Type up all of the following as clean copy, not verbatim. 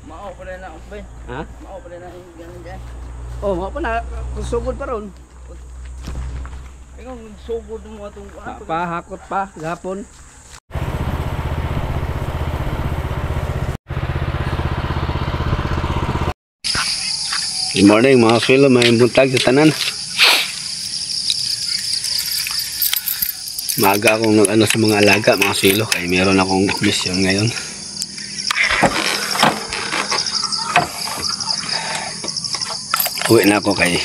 Mao pa rin na ako ba? Ha? Mao pa rin na yung ganun dyan. Oh, mao pa na sugod pa ron. Ikaw sugod mo itong Pahakot pa gapon. Good morning mga kilo, may buntag sa tanan. Maaga akong nag-ano sa mga alaga mga kilo, kaya meron akong mission ngayon. Uwi na ako kay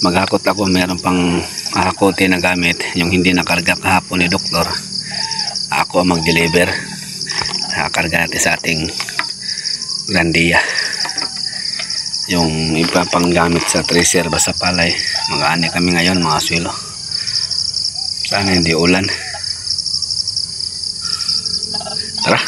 maghakot ako, meron pang hakote na gamit, yung hindi nakarga kahapon ni doktor. Ako ang mag-deliver. Nakakarga natin sa ating Grandia. Yung iba pang gamit sa tracer basta palay. Mag-aani kami ngayon mga swilo. Sana hindi ulan. Tara.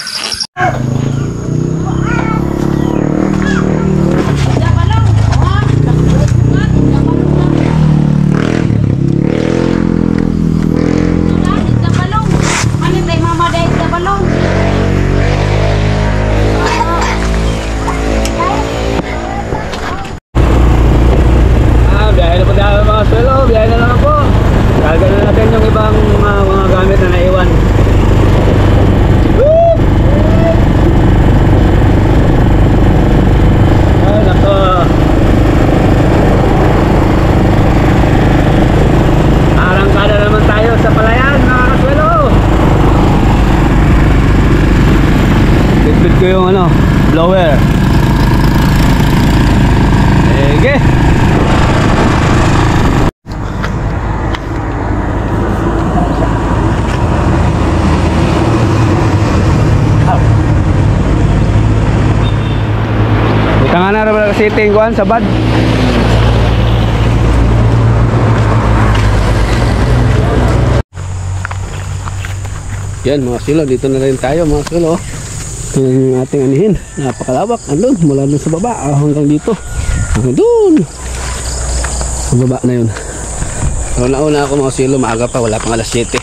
Ko yung ano, blower. Ege. Butangan na rin kasi tingguan sa bad. Yan mga silo, dito na rin tayo mga silo. Ito yung ating anihin. Napakalawak. Andun, mula dun sa baba hanggang dito. Hanggang dun. Sa baba na yun. So nauna ako mga silo, maaga pa, wala pang alas 7.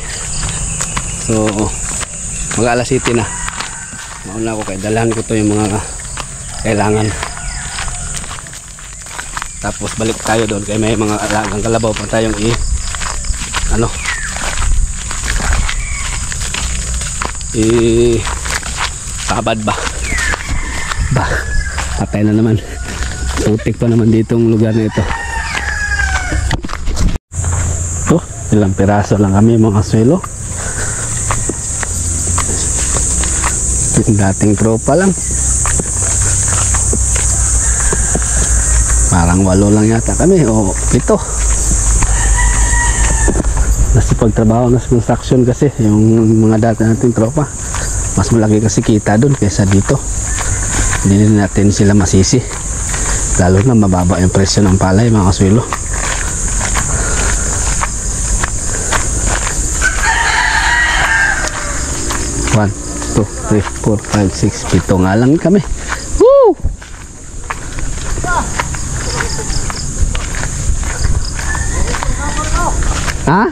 So mag alas 7 na. Nauna ako kay dalahan ko to yung mga kailangan. Tapos balik tayo doon kay may mga alagang kalabaw pa tayong kabad ba? Patay na naman. Putik pa naman ditong lugar na ito. Ilang piraso lang kami mga swelo. Yung dating tropa lang. Parang 8 lang yata kami o 7. Nasa pagtrabaho na sa construction kasi yung mga dati nating tropa. Mas malaki kasi kita doon kaysa dito. Hindi natin sila masisi. Lalo na mababa yung presyo ng palay mga kaswilo. One, 2, 3, 4, 5, 6, 7 nga lang kami. Woo! Ha?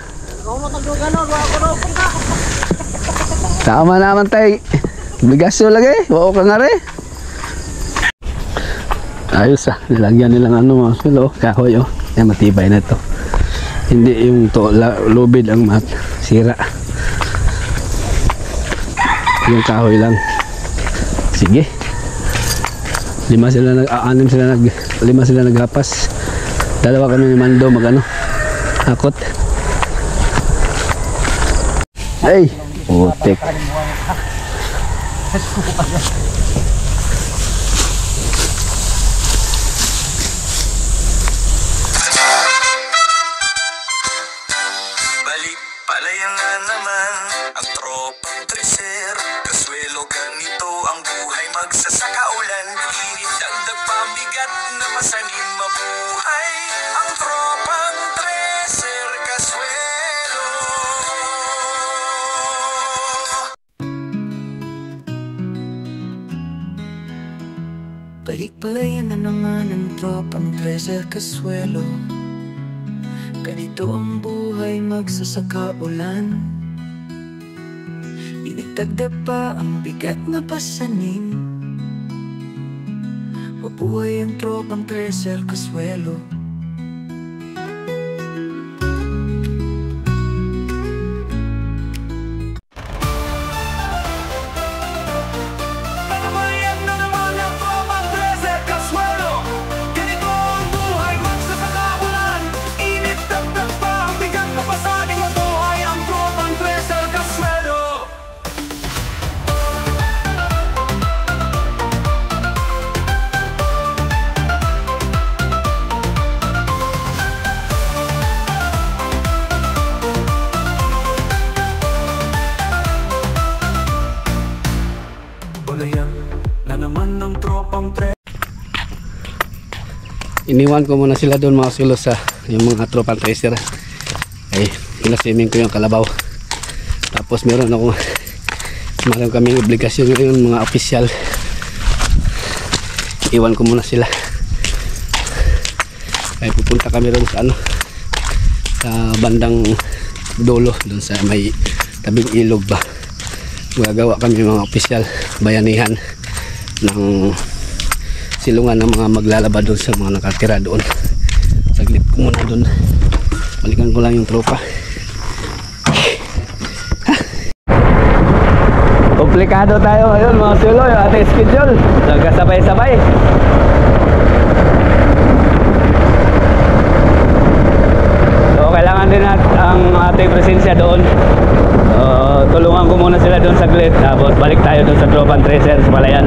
Tama naman tayo. Obligasyon lagi. Wao ka nga rin. Ayos nilagyan nilang ano mga swilo. Kahoy Yan matibay na ito. Hindi yung lubid ang sira. Yung kahoy lang. Sige. 5 sila naghapas. 2 kami ni Mando hakot. Ay, putik. Palayan na naman ang tropang treser. Kaswelo ganito ang buhay magsasaka ulan. Init dagdag pambigat na masanin mabuhay. Ang tropang treser kaswelo. Palayan na naman ang tropang treser kaswelo. Ganito ang buhay magsasaka ulan. Inigdagdag pa ang bigat na pasanin Mabuhay ang tropang Treser Casuelo. Iniwan ko muna sila doon mga sulo sa yung mga tropang Treser. Ay, pinaswimming ko yung kalabaw. Tapos meron kaming obligasyon ngayon mga opisyal. Iwan ko muna sila. Ay pupunta kami doon sa sa bandang dulo, doon sa may tabing ilog ba. Magagawa kami mga opisyal, bayanihan ng silungan ng mga maglalaba doon sa mga nakatira doon. Saglit ko muna doon, balikan ko lang yung tropa. Komplikado tayo ngayon mga sulo, yung ating schedule nagkasabay-sabay. So kailangan din ang ating presensya doon. Tulungan ko muna sila doon saglit, tapos balik tayo doon sa tropang Treser sa Palayan.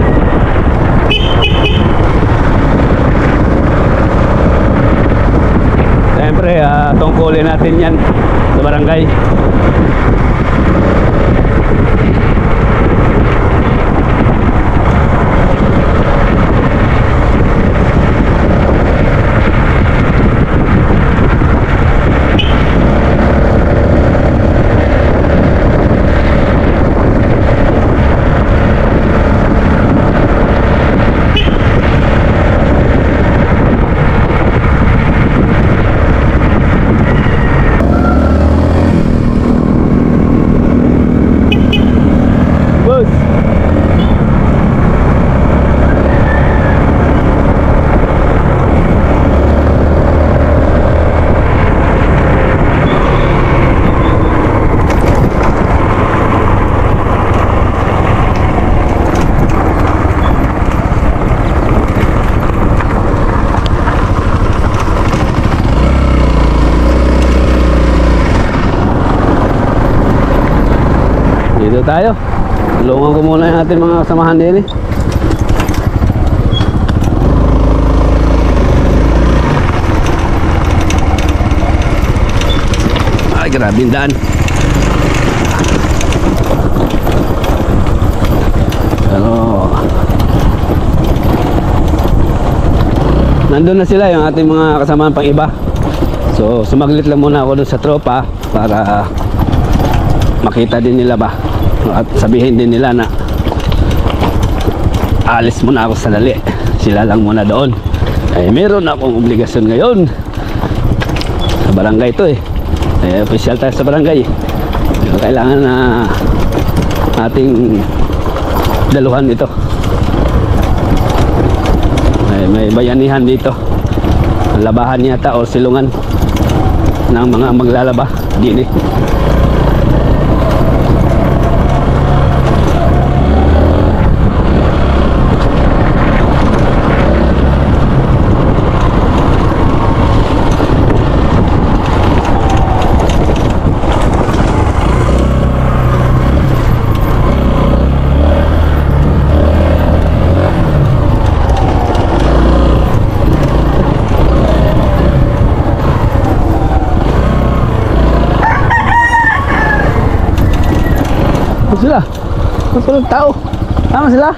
Siyempre tungkulin natin yan sa barangay. Dito tayo. Tulungan ko muna yung ating mga kasamahan din eh. Ay, grabe yung daan. Pero nandun na sila yung ating mga kasamahan pang iba. So sumaglit lang muna ako dun sa tropa para makita din nila ba at sabihin din nila na alis muna ako sa dali, sila lang muna doon. Eh meron akong obligasyon ngayon sa barangay to eh. Official tayo sa barangay. So, kailangan na ating daluhan ito. May bayanihan dito, labahan yata o silungan ng mga maglalaba din eh. Sila, matulog tao. Tama sila?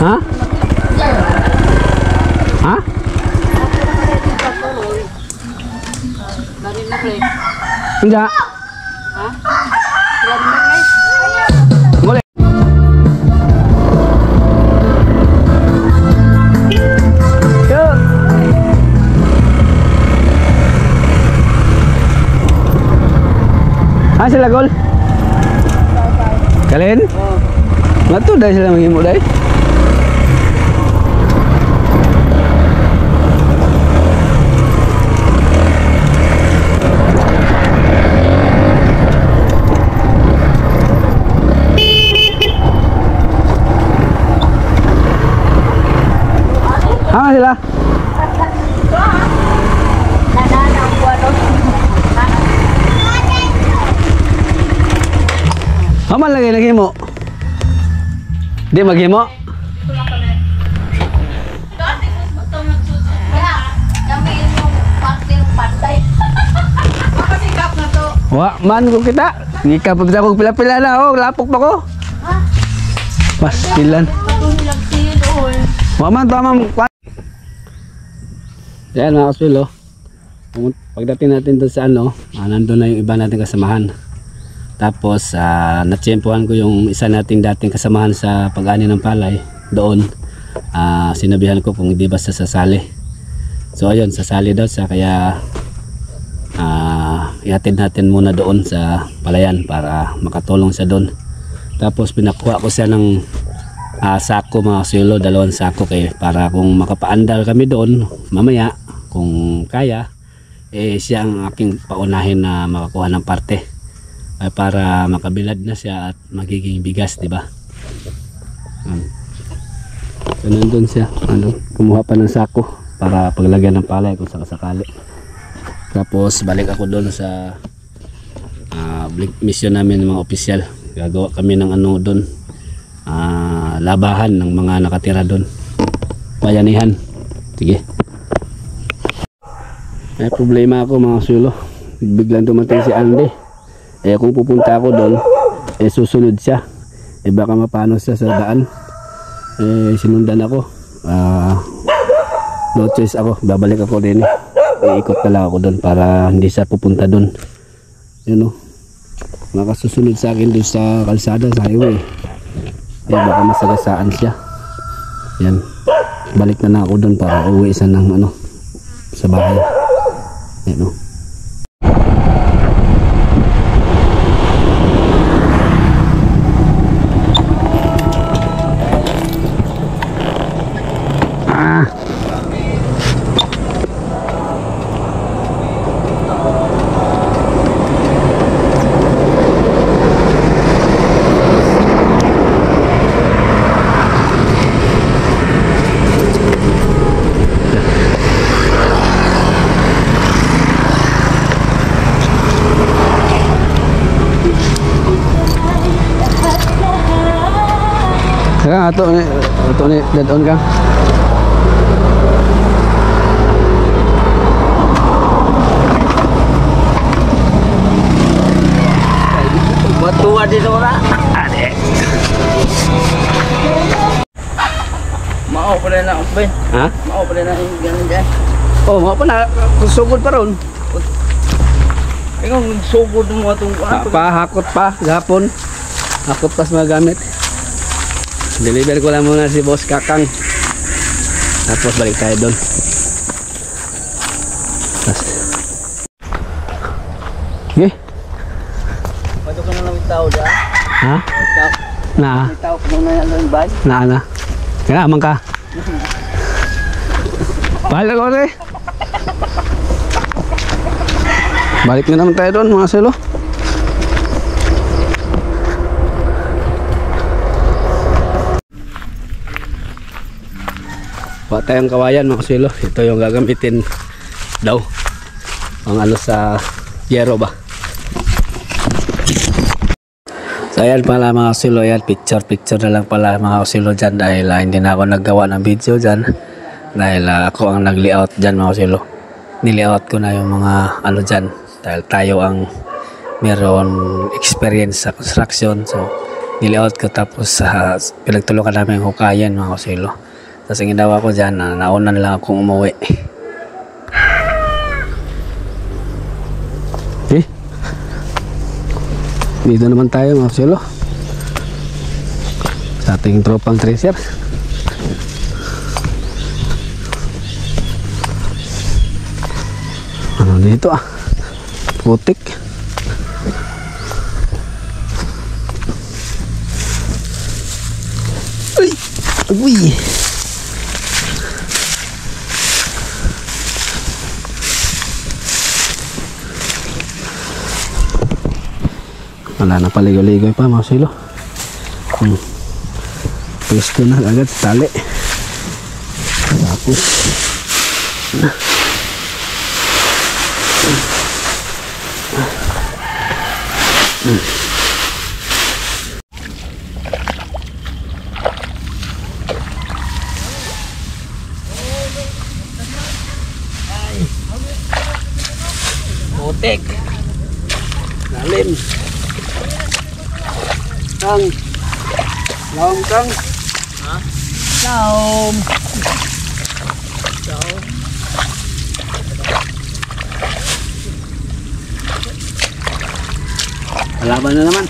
Ha? Ha? Enggak. Ha? Boleh. Yuk. Ah, sila gol. Kalian? Matu dah sila menghimut dah. sila. Aman lagi naghimo. Di maghimo. Wa man ko kita. Ngika pa ko pila-pila na oh, lapok pa ko. Pastilan. Wa man tamang. Yan mga kasulo. Pagdating natin doon sa ano, nandun na yung iba nating kasamahan. Tapos natsyempohan ko yung isa nating dating kasamahan sa pag-ani ng palay doon. Sinabihan ko kung hindi basta sasali. So ayun, sasali daw siya, kaya ihatid natin muna doon sa palayan para makatulong siya doon. Tapos pinakuha ko siya ng sako mga kasulo, 2 sako para kung makapaandal kami doon mamaya kung kaya, siya ang aking paunahin na makakuha ng parte para makabilad na siya at magiging bigas, diba? So nandun siya, kumuha pa ng sako para paglagyan ng palay kung sakasakali. Tapos balik ako doon sa mission namin ng mga opisyal. Gagawa kami ng ano doon, labahan ng mga nakatira doon, bayanihan. Sige. May problema ako mga kasulo, biglang dumating si Andy. Kung pupunta ako doon, susunod siya, baka mapano siya sa daan. Sinundan ako, no choice ako, babalik ako din. Iikot na lang ako doon para hindi siya pupunta doon. Yun o, makasusunod sa akin doon sa kalsada, sa highway. Baka masagasaan siya. Yan, balik na ako doon para uwi siya ng ano, sa bahay. Yan o. Ato ni dead on ka. Batuwa din ora. Ade. Mao pa rin na Ben. Ha? Mao pa rin na yung ganun dyan. Oh, mao pa na sugod pa ron. Ikaw sugod mo atong Hakot pa gahapon. Hakot pas mga gamit. Deliver ko lang muna si Boss Kakang. Tapos balik tayo doon. Okay. Pato ka na lang tao dyan. Ha? Na? Tao ko na lang ba? Na. Kaya amang ka. Balik ko rin. Balik na naman tayo doon mga selo. Wala tayong kawayan mga kasilo. Ito yung gagamitin daw ang ano sa yero ba. So ayan pala mga kasilo, ayan picture na lang pala mga kasilo dyan dahil hindi na ako naggawa ng video dyan dahil ako ang nag-layout dyan mga kasilo. Nilayout ko na yung mga ano dyan dahil tayo ang meron experience sa construction, so nilayout ko tapos pinagtulungan namin yung hukayan mga kasilo. Tapos ang ginawa ko dyan, nauna na lang akong umuwi. Okay. Dito naman tayo mga kasilo. Sa ating tropang tracer. Ano dito putik. Uy. Wala na paligoy-ligoy pa mga silo. Pwesto na agad sa tali. Putik. Lalim. Kang. Laom kang. Ha? Laom. Ciao. Kalaban na naman.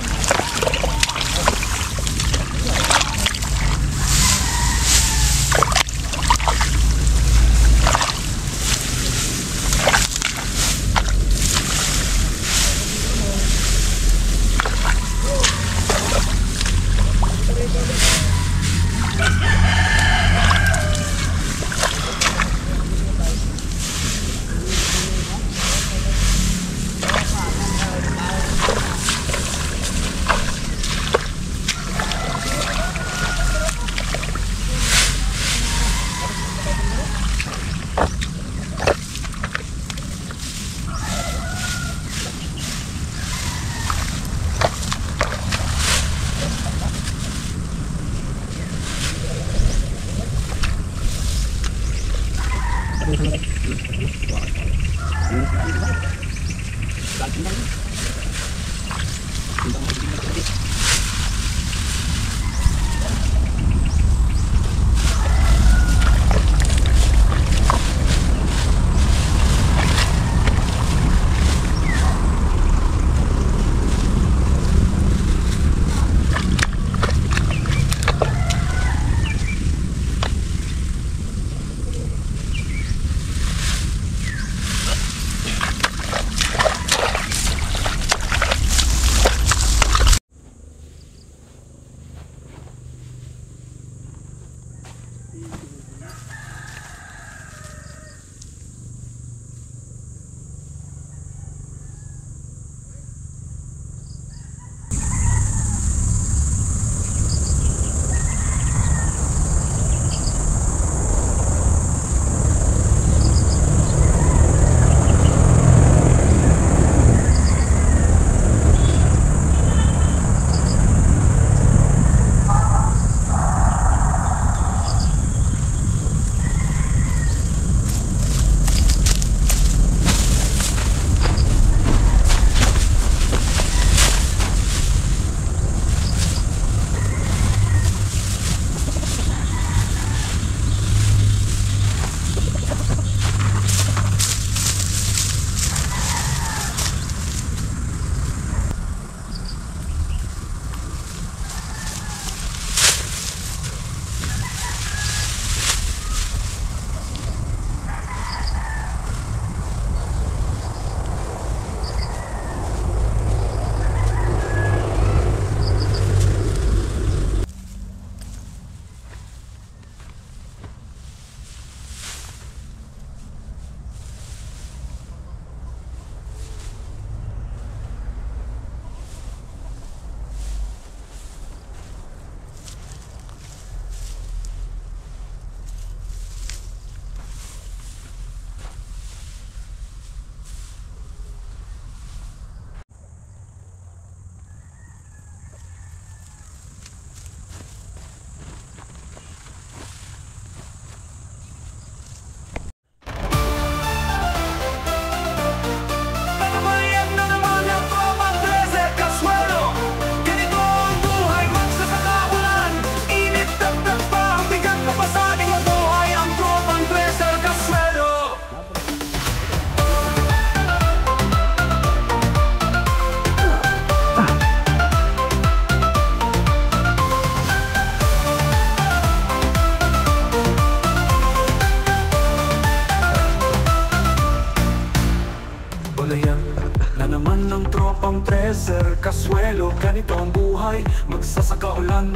Treasure, Kasuelo, ganito ang buhay. Magsasaka ulan,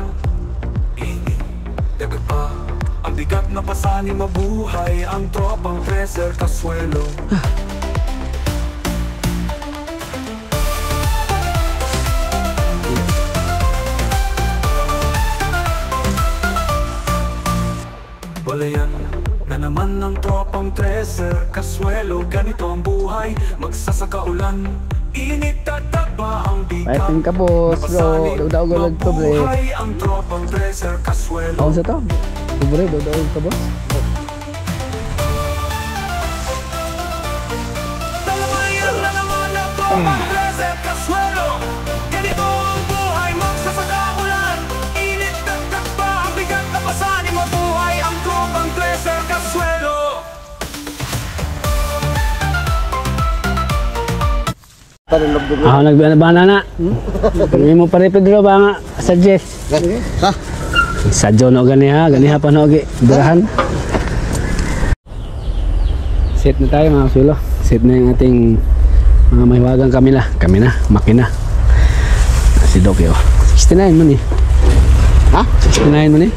init, dagat pa. Ang bigat na pasanin mabuhay. Ang tropang Treasure, Kasuelo. Wala yan na naman ng tropang treser Kasuelo, ganito ang buhay Magsasaka ulan Init at tagba ang bigat Paiting ka boss bro. Daw gulag to bre. Mabuhay ang tropang treser Kasuelo. Ako sa to. Bre, daw ka boss. Dalawayan na naman ang tropang treser Kasuelo. Ganito ang buhay Magsasaka ulan Init at tagba ang bigat na pasanin Mabuhay ang tropang treser Kasuelo. Ako nagbana na. Hindi mo pa rin Pedro ba nga suggest? Ha? Sadyo no ganiha pa no gi birahan. Set na tayo mga sulo. Set na yung ating mga mahiwagang kami na, makina. Si Doc yo. 69 mo ni. Ha? 69 mo ni.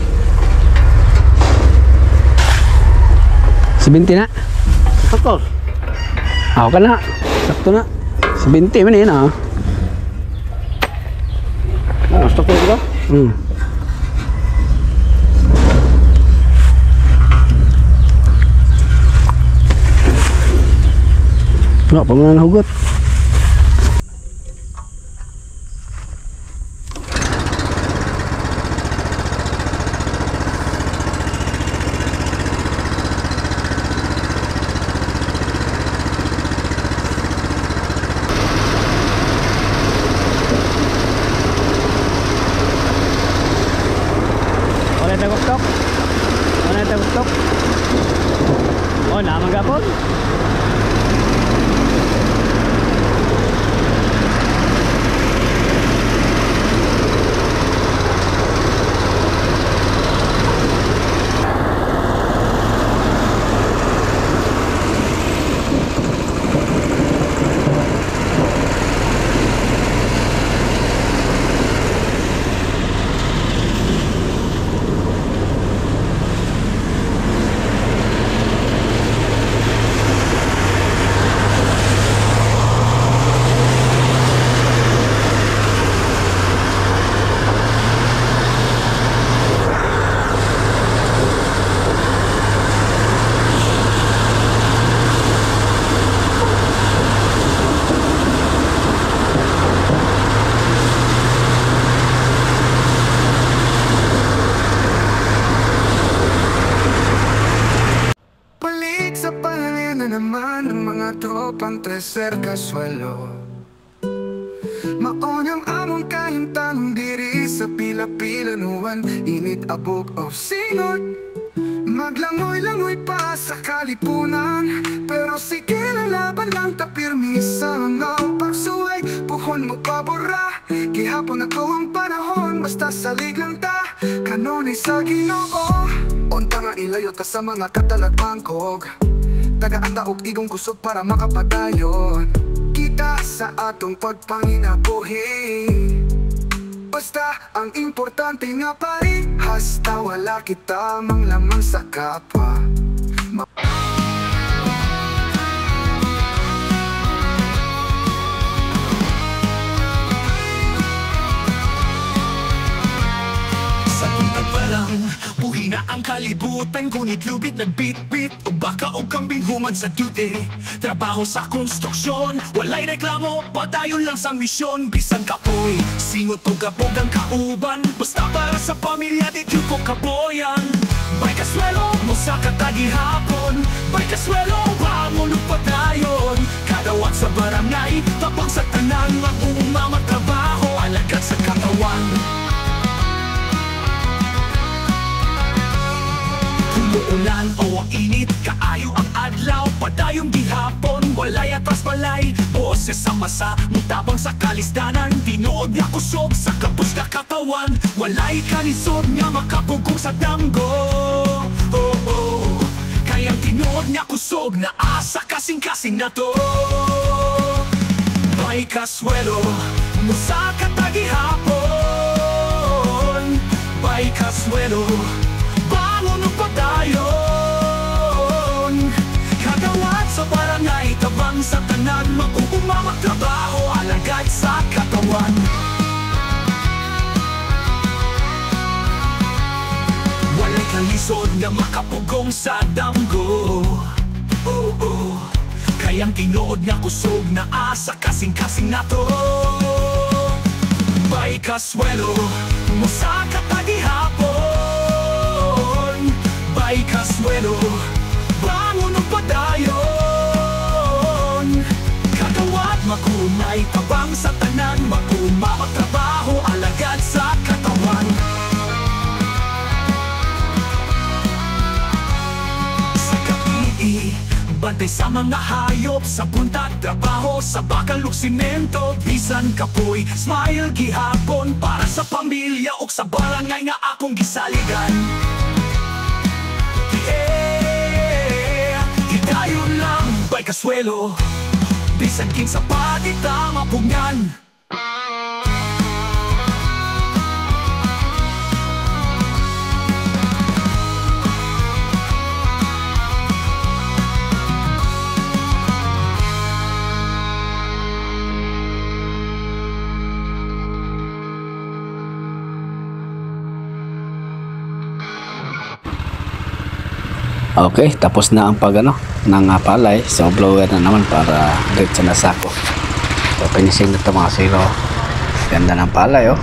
70 na. Sakto. Ako ka na. Sakto na. 70 mo ni na. Sakto ko. Wala pa muna nahugot. Wala tayo gustok. Oh, naman gapon. Tropang treser Kasuelo. Maon ang among kahimtang diri sa pila-pila nuwan. Init abog o singot maglangoy-langoy pa sa kalipunan. Pero sige lalaban lang ta pirmi sa mga pagsuway. Puhon mo pabora gihapon ako ang panahon. Basta salig lang ta kanunay sa Ginoo. Unta nga ilayo ta sa mga katalagbangkog. Tagaan taog igong kusog para makapadayon kita sa atong pagpanginabuhi. Basta ang importante nga parihas ta wala kita mang lamang sa kapwa. Sa tuntag pa lang buhi na ang kalibutan. Ngunit lubit nagbit-bit o baka o kambing humad sa duty. Trabaho sa konstruksyon, walay reklamo, padayon lang sa misyon. Bisan kapoy, singot o gabog ang kauban. Basta para sa pamilya, di ko kaboyan. Bay Kasuelo, mo sa katagihapon. Bay Kasuelo, bangon o padayon. Kadawat sa barangay, tapang sa tanan. Mag-uumama trabaho, alagad sa katawan. Umuulan o init, kaayo ang adlaw. Padayong gihapon, walay atras balay. Boses sa masa, mutabang sa kalisdanan. Tinuod niya kusog sa kapos na katawan. Walay kalisod niya makapugong sa damgo. Oh, oh. Kayang tinuod niya kusog na asa kasing-kasing na to. Bay Kasuelo, musa katagihapon. Bay Kasuelo, bangon o padayon. Kadawat sa barangay, tabang sa tanan. Mag-uumamag trabaho, alagad sa katawan. Walay kalis nasod nga makapugong sa damgo. Kayang tinuod nga kusog na asa kasing-kasing nato. Bay Casuelo, musa katagihapon. Bay Casuelo, bangon o padayon. Kagawad makumay tabang sa tanan, makuma magtrabaho alagad sa katawan. Sa kapi'i, bantay sa mga hayop, sa buntag trabaho, sa bakal ug simento, bisan kapoy, smile gihapon para sa pamilya ug sa barangay nga akong gisaligan. Hidayon lang, Bay Casuelo, bisan kinsa pa di ta mapugnan. Okay, tapos na ang pagano ng palay. So blower na naman para diretso na sako. So finishing na ito mga silo. Ganda ng palay oh.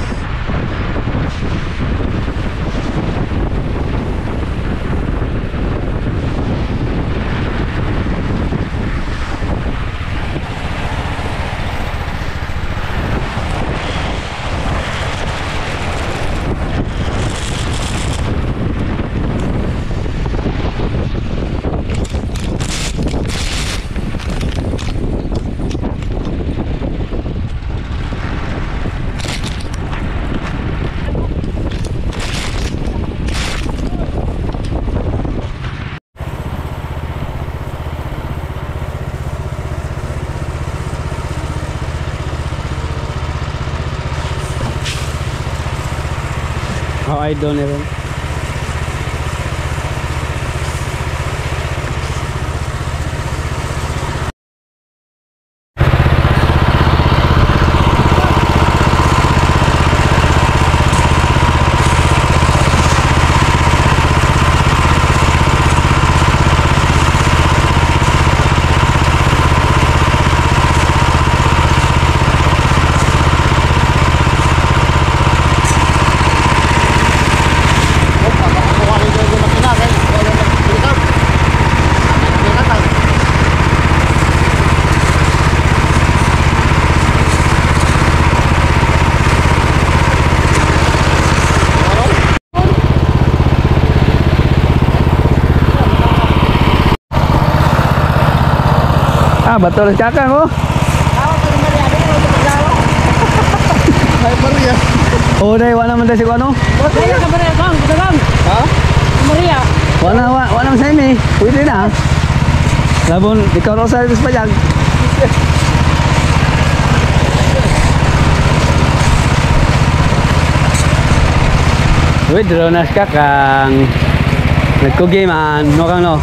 Oh, I don't even. Ah, betul cakap oh. Oh, dai wana man si kuano? Saya ka Maria bang, bang. Ha? Maria. Wana sa imi. Pwede na. Labon ikaw ro sa pajag. Wait, dronas kakang. Nagkugi man, no kang no.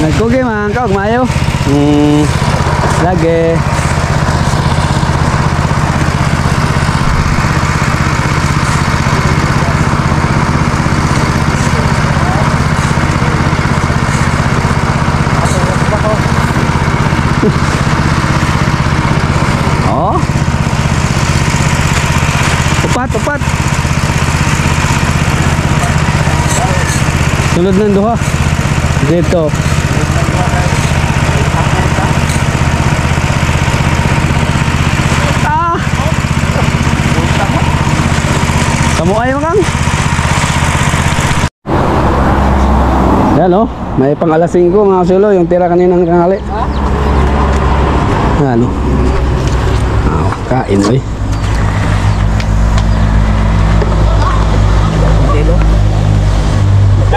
Nagkugi man ka mayo. Lagi. Oh. Tepat. Sunod ng duha. Dito. Kamu ayaw kang? Yan o, may pang alas 5 mga sulo, yung tira kaninang kangali. Yan o. Kain o eh.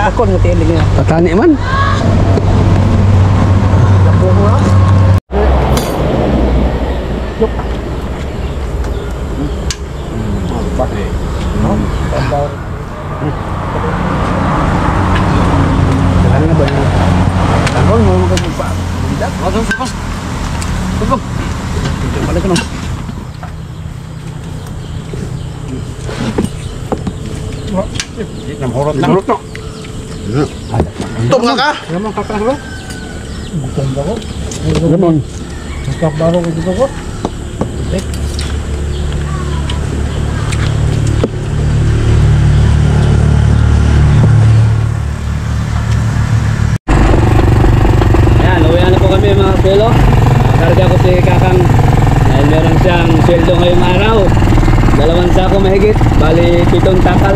Ako ng tiling niya. Tatani man. Jalan na ba yun? Tanggol mo mga pa. Wadong fokus. Tugog. Ito pala ko no. Namhorot na. Tum nga ka. Gamang kakang bro. Bukan ba ko? Gamang. Kakak baro ko dito ko. Ayan, uwi na po kami mga swelo. Karga ko si Kakang dahil meron siyang sweldo ngayong araw. 2 sako mahigit, bali 7 takal.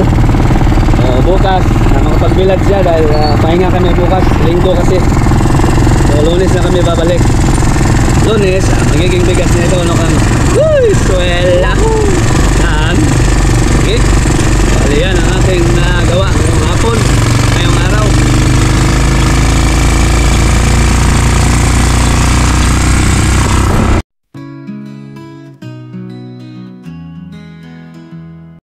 Bukas, makapagbilad siya dahil pahinga kami bukas, linggo kasi. So Lunes na kami babalik. Lunes, magiging bigas nito ano kang swela. Yan. Okay. Bali yan ang ating nagawa ngayong hapon.